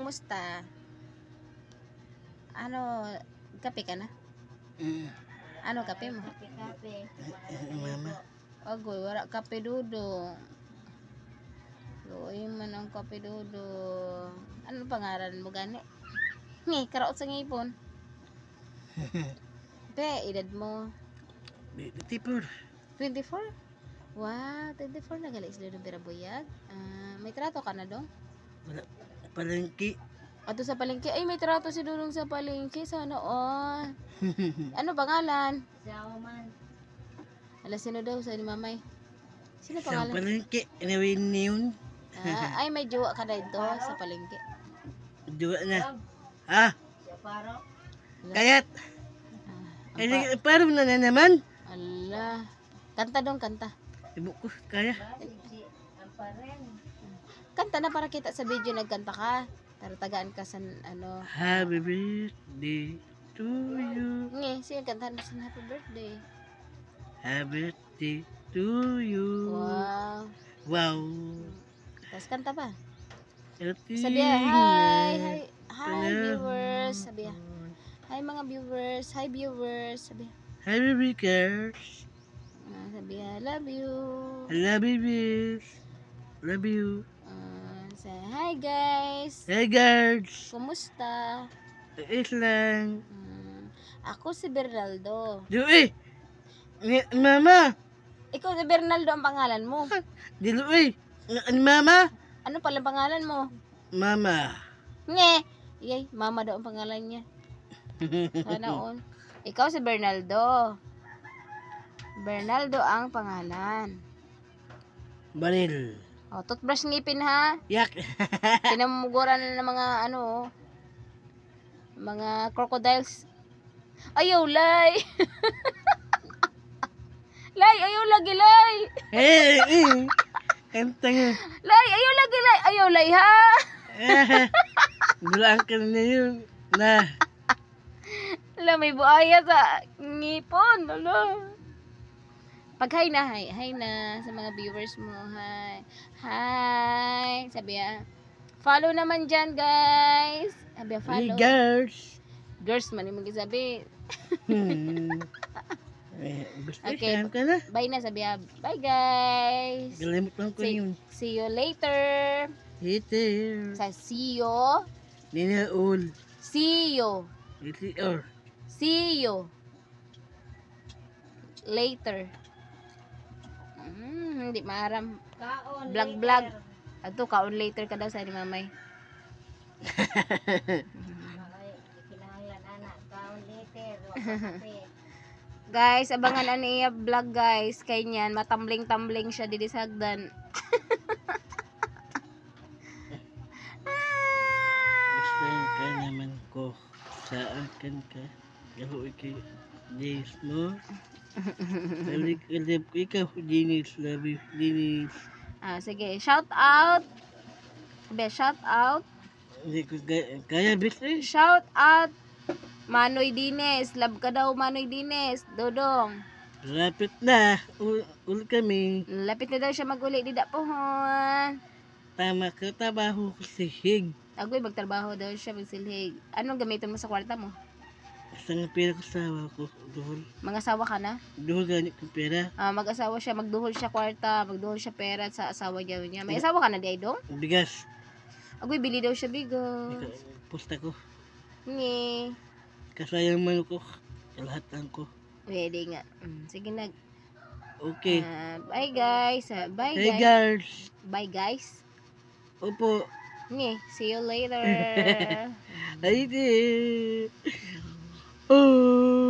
kumusta? Ano, kape ka na? Ano kape mo? Kape. Mama. Agoy, wala kape dudong. Luoy man ang kape dudong. Ano pangalan mo gani? Ngi, karaot sa ngipon. Pe, edad mo? 24. 24? Wow, 24 na gali sila ng pirabuyag. May trato ka na dong? Wala. Palengke. Ato sa palengke. Ay, may trato si Dudong sa palengke. Sana all. Ano pangalan? Sauman. Ala, sino daw sa ni mamay? Sino Sa pangalan? palengke. Inawin niyon. Ay, may jowa ka na ito sa palengke. Dua na. Ah, Siya paro. kayat. Ang Parang na naman. ala. Kanta dong, kanta. Ibu ko, kaya. Si ang paren. Kanta na para kita sa video nagkanta ka. Para tagaan ka sa ano. Happy birthday to you. Nge, sige, kantahan mo sa happy birthday. Happy birthday to you. Wow. Wow. Tapos kanta pa. Sabi Sabi hi. Hi viewers. Sabi hi mga viewers. Hi viewers. Sabi Happy Vickers. sabi love you. I love you, Vic. Love you. Say hi guys. Hey, guards. Kumusta? Is lang. Ako si Bernaldo. Dui. Mama. Ikaw si Bernaldo ang pangalan mo. Dui. Mama. Ano pala ang pangalan mo? Mama. Nge. Yay, mama daw ang pangalan niya. Sana on. Ikaw si Bernaldo. Bernaldo ang pangalan. Baril. O, toothbrush ngipin ha. Yak. Pinamumuguran na ng mga ano, mga crocodiles. Ayaw, lay. Lay, ayaw lagi, lay. Hey. Kanta nga. Lay, ayaw lagi, lay. Ayaw, lay, ha. Dulaan ka na yun. Na. Ala, may buhaya sa ngipon. Ala. Pag hi na, hi. Hi na sa mga viewers mo. Hi. Hi. Sabi follow naman dyan, guys. Sabi Hey, follow. guards. Girls man yung mag-sabi. Gusto Okay. ka na. Bye na, sabi bye, guys. Galimot lang ko yun. See you later. Hitter. Sa see you. Ninaul. See you. Hitter. See you. Later. Hindi maaram. Kaon. Vlog. Ato, kaon later ka daw sa ni mamay. Kinahanglan anak. Kaon later. Kape. Guys, abangan ani iya vlog guys. Kay niyan, matambling-tambling siya didi sa hagdan. Gusto ka naman ko. Sa akin ka. Yaho ikay. James mo. Kalip ko ikaw. Dinis. Love you. Dinis. Sige, shout out. Sabi, shout out. Hindi ko kaya bitch. Shout out. Manoy Dines. Love ka daw, Manoy Dines. Dodong. Lapit na. Uli kami. Lapit na daw siya mag-uli. Dida pohon. Tama ka. Trabaho ko si Hig. Agoy, magtrabaho daw siya, magsilhig. Anong gamitin mo sa kwarta mo? Isang pera ko sa awa ko. Duhol. Mag-asawa ka na? Duhol ganit kong pera. Mag-asawa siya, magduhol siya kwarta, magduhol siya pera sa asawa niya. May asawa ka na, di Aidong? Bigas. Agoy, bili daw siya bigas. Pusta ko. Nge. Kasayang manok ko. Kalahatan ko. Pwede nga. Sige na. Okay. Bye guys. Bye Hey guys. guys. Bye guys. Opo. Nge. See you later. Ay di. Oh.